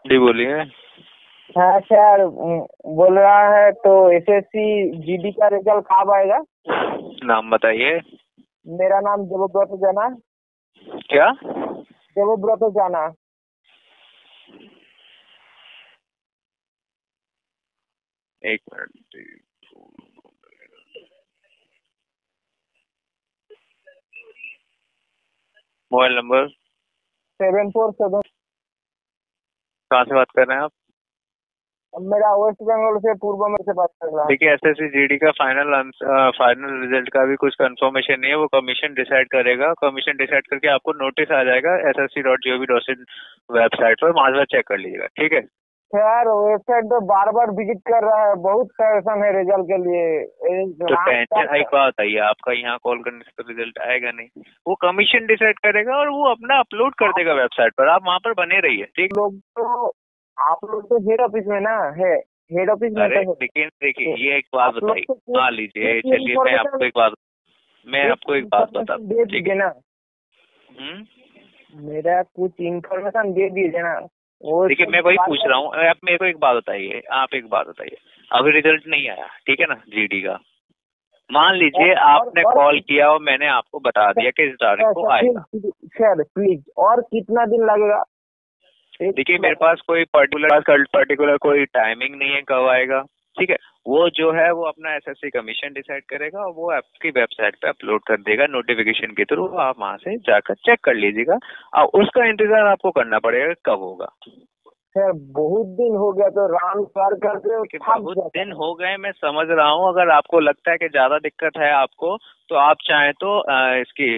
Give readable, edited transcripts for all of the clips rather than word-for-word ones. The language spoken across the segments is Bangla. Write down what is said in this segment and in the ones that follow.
जी बोलिए। हाँ सर, बोल रहा है तो एसएससी जीडी का रिजल्ट कब आएगा? नाम बताइए। मेरा नाम देवव्रत जाना। क्या? देवव्रत जाना। एक मिनट। Mobile number 747। कहाँ से बात कर रहे हैं आप? मेरा वेस्ट बंगाल से पूर्व में से बात कर रहा हूँ। देखिए, एसएससी जीडी का फाइनल रिजल्ट का भी कुछ कंफर्मेशन नहीं है। वो कमीशन डिसाइड करेगा। कमीशन डिसाइड करके आपको नोटिस आ जाएगा ssc.gov.in वेबसाइट पर। वहां से चेक कर लीजिएगा, ठीक है? सर वेबसाइट तो बार बार विजिट कर रहा है, बहुत टेंशन है रिजल्ट के लिए। तो टेंशन एक बात बताइए, आपका यहाँ कॉल करने से तो रिजल्ट आएगा नहीं। वो कमीशन डिसाइड करेगा और वो अपना अपलोड कर देगा वेबसाइट पर। आप वहाँ पर बने रहिए, ठीक? आप लोग तो हेड ऑफिस में ना है, हेड ऑफिस में अरे तो देखिए, ये एक बात बताइए। मान लीजिए, चलिए मैं आपको एक बात बता दे दीजिए ना। हम्म। मेरा कुछ इन्फॉर्मेशन दे दीजिए ना। देखिए, मैं वही पूछ रहा हूँ। आप मेरे को एक बात बताइए। अभी रिजल्ट नहीं आया, ठीक है ना, जीडी का। मान लीजिए आपने कॉल किया और मैंने आपको बता दिया कि इस तारीख को आएगा। सर प्लीज, और कितना दिन लगेगा? देखिए, मेरे पास कोई पर्टिकुलर कोई टाइमिंग नहीं है कब आएगा, ठीक है? वो जो है वो अपना एसएससी कमीशन डिसाइड करेगा और वो आपकी वेबसाइट पे अपलोड कर देगा नोटिफिकेशन के थ्रू। आप वहां से जाकर चेक कर लीजिएगा और उसका इंतजार आपको करना पड़ेगा कब होगा। सर बहुत दिन हो गया, तो राम सर करके बहुत दिन हो गए, मैं समझ रहा हूँ। अगर आपको लगता है कि ज्यादा दिक्कत है आपको, तो आप चाहें तो इसकी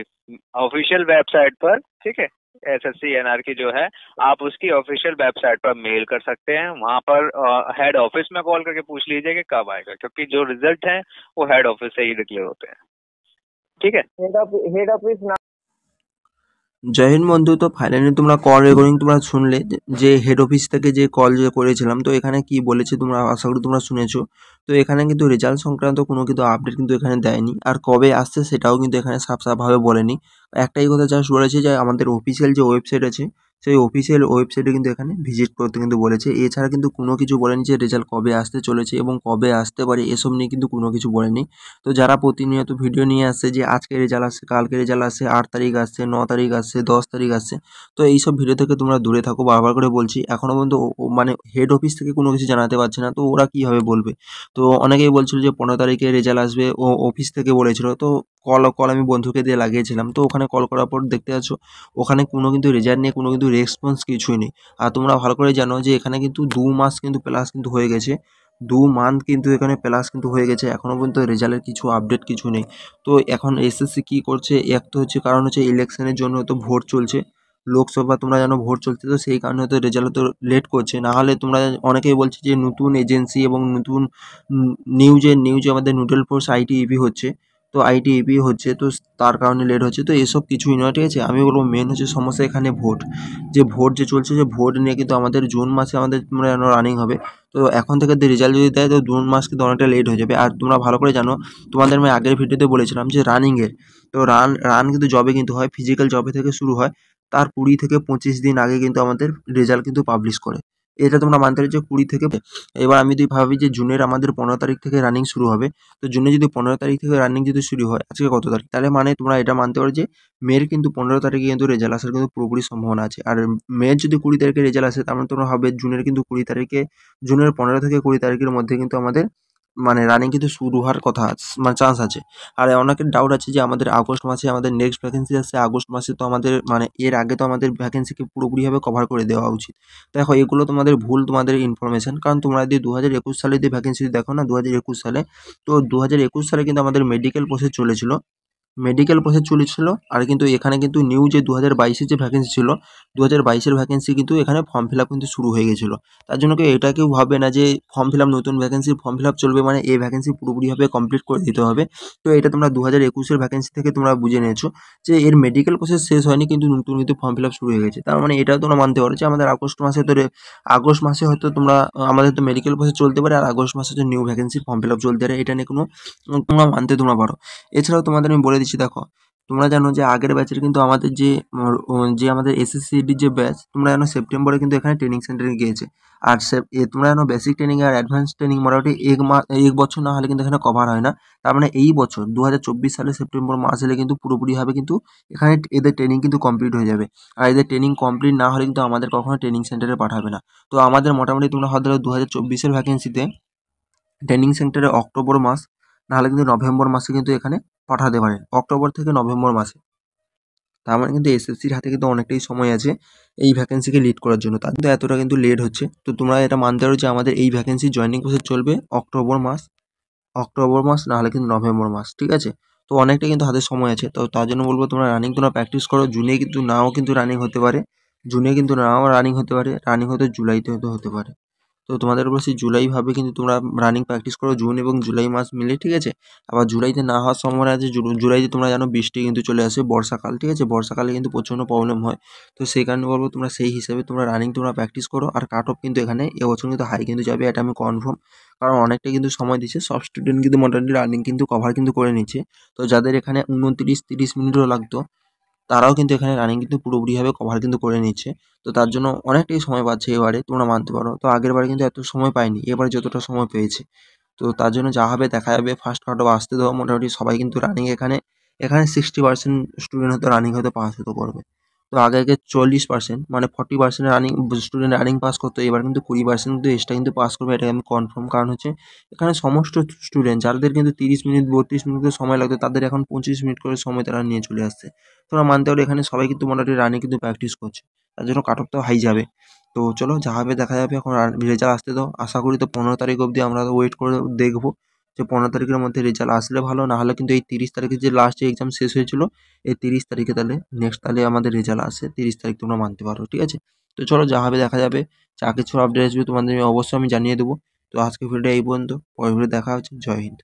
ऑफिशियल वेबसाइट पर, ठीक है, एसएससी एनआर की जो है, आप उसकी ऑफिशियल वेबसाइट पर मेल कर सकते हैं। वहां पर हेड ऑफिस में कॉल करके पूछ लीजिए कि कब आएगा, क्योंकि जो रिजल्ट है वो हेड ऑफिस से ही डिक्लेयर होते हैं, ठीक है? हेड ऑफिस ना। জয় হিন্দ বন্ধু। তো ফাইনালি তোমরা কল রেকর্ডিং তোমরা শুনলে যে হেড অফিস থেকে যে কল যে করেছিলাম, তো এখানে কি বলেছে তোমরা আশা করি তোমরা শুনেছো। তো এখানে কিন্তু রেজাল্ট সংক্রান্ত কোনো কিন্তু আপডেট কিন্তু এখানে দেয়নি, আর কবে আসছে সেটাও কিন্তু এখানে সাফ বলেনি। একটাই কথা জাস্ট বলেছে যে আমাদের অফিসিয়াল যে ওয়েবসাইট আছে সেই অফিসিয়াল ওয়েবসাইটে কিন্তু এখানে ভিজিট করতে কিন্তু বলেছে। এছাড়া কিন্তু কোনো কিছু বলেনি যে রেজাল্ট কবে আসতে চলেছে এবং কবে আসতে পারে, এসব নিয়ে কিন্তু কোনো কিছু বলেনি। তো যারা প্রতিনিয়ত ভিডিও নিয়ে আসছে যে আজকে রেজাল্ট আসছে, কালকে রেজাল্ট আসছে, 8 তারিখ আসছে, 9 তারিখ আসছে, 10 তারিখ আসছে, তো এইসব ভিডিও থেকে তোমরা দূরে থাকো। বারবার করে বলছি, এখনও পর্যন্ত মানে হেড অফিস থেকে কোনো কিছু জানাতে পারছে না, তো ওরা কীভাবে বলবে? তো অনেকেই বলছিল যে 15 তারিখে রেজাল্ট আসবে, ও অফিস থেকে বলেছিল। তো কল আমি বন্ধুকে দিয়ে লাগিয়েছিলাম। তো ওখানে কল করার পর দেখতে পাচ্ছ ওখানে কোনো কিন্তু রেজাল্ট নেই, কোনো কিন্তু রেসপন্স কিছুই নেই। আর তোমরা ভালো করে জানো যে এখানে কিন্তু 2 মাস কিন্তু প্লাস কিন্তু হয়ে গেছে, 2 মান্থ কিন্তু এখানে প্লাস কিন্তু হয়ে গেছে, এখনও পর্যন্ত রেজাল্টের কিছু আপডেট কিছু নেই। তো এখন এসএসসি কী করছে, এক তো হচ্ছে কারণ হচ্ছে ইলেকশনের জন্য তো ভোট চলছে, লোকসভা তোমরা জানো ভোট চলছে, তো সেই কারণে হয়তো রেজাল্ট হয়তো লেট করছে। না হলে তোমরা অনেকেই বলছে যে নতুন এজেন্সি এবং নতুন নিউজে আমাদের নোডাল ফোর্স আইটিইপি হচ্ছে, তো আইটিইপি হচ্ছে, তো তার কারণে লেট হচ্ছে। তো এসব কিছুই নয়, ঠিক আছে? আমি বলবো মেন হচ্ছে সমস্যা এখানে ভোট যে চলছে, যে ভোট নিয়ে কিন্তু আমাদের জুন মাসে আমাদের তোমরা জানো রানিং হবে। তো এখন থেকে রেজাল্ট যদি দেয় তো জুন মাস কিন্তু অনেকটা লেট হয়ে যাবে। আর তোমরা ভালো করে জানো, তোমাদের আমি আগের ভিডিওতে বলেছিলাম যে রানিংয়ের তো রান কিন্তু জবে কিন্তু হয়, ফিজিক্যাল জবে থেকে শুরু হয়, তার 20 থেকে 25 দিন আগে কিন্তু আমাদের রেজাল্ট কিন্তু পাবলিশ করে। এটা তোমরা মানতে পারো যে 20 থেকে। এবার আমি যদি ভাবি যে জুনের আমাদের 15 তারিখ থেকে রানিং শুরু হবে, তো জুনে যদি 15 তারিখ থেকে রানিং যদি শুরু হয়, আজকে কত তারিখ, তাহলে মানে তোমরা এটা মানতে পারো যে মের কিন্তু 15 তারিখে কিন্তু রেজাল্ট আসার কিন্তু পুরোপুরি সম্ভাবনা আছে। আর মের যদি 20 তারিখে রেজাল্ট আসে, তার মানে তোমরা হবে জুনের কিন্তু 20 তারিখে, জুনের 15 থেকে 20 তারিখের মধ্যে কিন্তু আমাদের মানে রানিং কিন্তু শুরু হওয়ার কথা মানে চান্স আছে। আর অনেকের ডাউট আছে যে আমাদের আগস্ট মাসে আমাদের নেক্সট ভ্যাকেন্সি আসছে, আগস্ট মাসে তো আমাদের মানে এর আগে তো আমাদের ভ্যাকেন্সিকে পুরোপুরিভাবে কভার করে দেওয়া উচিত। দেখো এগুলো তোমাদের ভুল, তোমাদের ইনফরমেশন। কারণ তোমরা যদি 2021 সালে যদি ভ্যাকেন্সি দেখো না, 2021 সালে, তো 2021 সালে কিন্তু আমাদের মেডিকেল প্রসেস চলেছিল, আর কিন্তু এখানে কিন্তু নিউ যে 2022-এর যে ভ্যাকেন্সি ছিল, 2022-এর ভ্যাকেন্সি কিন্তু এখানে ফর্ম ফিল আপ কিন্তু শুরু হয়ে গেছিলো। তার জন্য এটা কেউ ভাববে না যে ফর্ম ফিল আপ, নতুন ভ্যাকেন্সির ফর্ম ফিল আপ চলবে মানে এই ভ্যাকেন্সি পুরোপুরিভাবে কমপ্লিট করে দিতে হবে। তো এটা তোমরা 2021-এর ভ্যাকেন্সি থেকে তোমরা বুঝে নিয়েছো যে এর মেডিকেল প্রসেস শেষ হয়নি, কিন্তু নতুন কিন্তু ফর্ম ফিল আপ শুরু হয়ে গেছে। তার মানে এটাও তোমরা মানতে পারো যে আমাদের আগস্ট মাসে হয়তো তোমরা আমাদের তো মেডিকেল প্রসেস চলতে পারে, আর আগস্ট মাসে হচ্ছে নিউ ভ্যাকেন্সির ফর্ম ফিল আপ চলতে পারে। এটা নিয়ে কোনো তোমরা মানতে তোমরা পারো। এছাড়াও তোমাদের আমি বলে দিচ্ছি, দেখো তোমরা জানো যে আগের ব্যাচের কিন্তু আমাদের যে আমাদের এসএসসিডির যে ব্যাচ, তোমরা জানো সেপ্টেম্বরে কিন্তু এখানে ট্রেনিং সেন্টারে গিয়েছে। আর তোমরা জানো বেসিক ট্রেনিং আর অ্যাডভান্স ট্রেনিং মোটামুটি এক বছর না হলে কিন্তু এখানে কভার হয় না। তার মানে এই বছর 2024 সালে সেপ্টেম্বর মাস এলে কিন্তু পুরোপুরিভাবে কিন্তু এখানে এদের ট্রেনিং কিন্তু কমপ্লিট হয়ে যাবে। আর এদের ট্রেনিং কমপ্লিট না হলে কিন্তু আমাদের কখনো ট্রেনিং সেন্টারে পাঠাবে না। তো আমাদের মোটামুটি তোমরা হয়তো 2024-এর ভ্যাকেন্সিতে ট্রেনিং সেন্টারে অক্টোবর মাস নাহলে কিন্তু নভেম্বর মাসে কিন্তু এখানে পাঠাতে পারেন, অক্টোবর থেকে নভেম্বর মাসে। তার মানে কিন্তু এসএসসির হাতে কিন্তু অনেকটাই সময় আছে এই ভ্যাকেন্সিকে লিড করার জন্য, তার কিন্তু এতটা কিন্তু লেট হচ্ছে। তো তোমরা এটা মানতে পারো যে আমাদের এই ভ্যাকেন্সি জয়েনিং প্রসেস চলবে অক্টোবর মাস নাহলে কিন্তু নভেম্বর মাস, ঠিক আছে? তো অনেকটা কিন্তু হাতে সময় আছে। তো তার জন্য বলবো তোমরা রানিং তোমরা প্র্যাকটিস করো। জুনে কিন্তু নাও কিন্তু রানিং হতে পারে, রানিং হতে জুলাইতে হতে পারে। তো তোমাদের উপর সেই জুলাই ভাবে কিন্তু তোমরা রানিং প্র্যাকটিস করো, জুন এবং জুলাই মাস মিলে, ঠিক আছে? আবার জুলাইতে না হওয়ার সম্ভাবনা আছে, জুলাইতে তোমরা জানো বৃষ্টি কিন্তু চলে আসে, বর্ষাকাল, ঠিক আছে? বর্ষাকালে কিন্তু প্রচণ্ড প্রবলেম হয়। তো সেই কারণে বলবো তোমরা সেই হিসাবে তোমরা রানিং তোমরা প্র্যাকটিস করো। আর কাট অফ কিন্তু এখানে এবছর কিন্তু হাই কিন্তু যাবে, এটা আমি কনফার্ম। কারণ অনেকটা কিন্তু সময় দিচ্ছে, সব স্টুডেন্ট কিন্তু মোটামুটি রানিং কিন্তু কভার কিন্তু করে নিচ্ছে। তো যাদের এখানে 29-30 মিনিটও লাগতো, তারাও কিন্তু এখানে রানিং কিন্তু পুরোপুরিভাবে কভার কিন্তু করে নিচ্ছে। তো তার জন্য অনেকটাই সময় পাচ্ছে এবারে, তোমরা মানতে পারো। তো আগেরবারে কিন্তু এত সময় পায়নি, এবারে যতটা সময় পেয়েছে। তো তার জন্য যা হবে দেখা যাবে। ফার্স্ট কাট অফ আসতে দাও, মোটামুটি সবাই কিন্তু রানিং এখানে 60% স্টুডেন্ট হয়তো রানিং হয়তো পাস হতে করবে। তো আগে 40% মানে 40% রানিং স্টুডেন্ট রানিং পাস করতো, এবার কিন্তু 20% কিন্তু এক্সট্রা কিন্তু পাস করবে, এটা আমি কনফার্ম। কারণ হচ্ছে এখানে সমস্ত স্টুডেন্ট যাদের কিন্তু 30 মিনিট 32 মিনিট করে সময় লাগতো, তাদের এখন 25 মিনিট করে সময় তারা নিয়ে চলে আসছে। তোমরা মানতে পারো এখানে সবাই কিন্তু মোটামুটি রানিং কিন্তু প্র্যাকটিস করছে, তার জন্য কাট অফটাও হাই যাবে। তো চলো যা হবে দেখা যাবে। এখন রেজাল্ট আসতে দাও, আশা করি তো 15 তারিখ অবধি আমরা ওয়েট করে দেখবো যে 15 তারিখের মধ্যে রেজাল্ট আসলে ভালো, না হলে কিন্তু এই 30 তারিখে যে লাস্ট যে এক্সাম শেষ হয়েছিল, এই 30 তারিখে তাহলে নেক্সট তাহলে আমাদের রেজাল্ট আসে 30 তারিখ, তোমরা মানতে পারো, ঠিক আছে? তো চলো যা হবে দেখা যাবে। যা কিছু আপডেট আসবে তোমাদের অবশ্যই আমি জানিয়ে দেবো। তো আজকে ভিডিওটা এই পর্যন্ত, পরের ভিডিও দেখা হচ্ছে। জয় হিন্দ।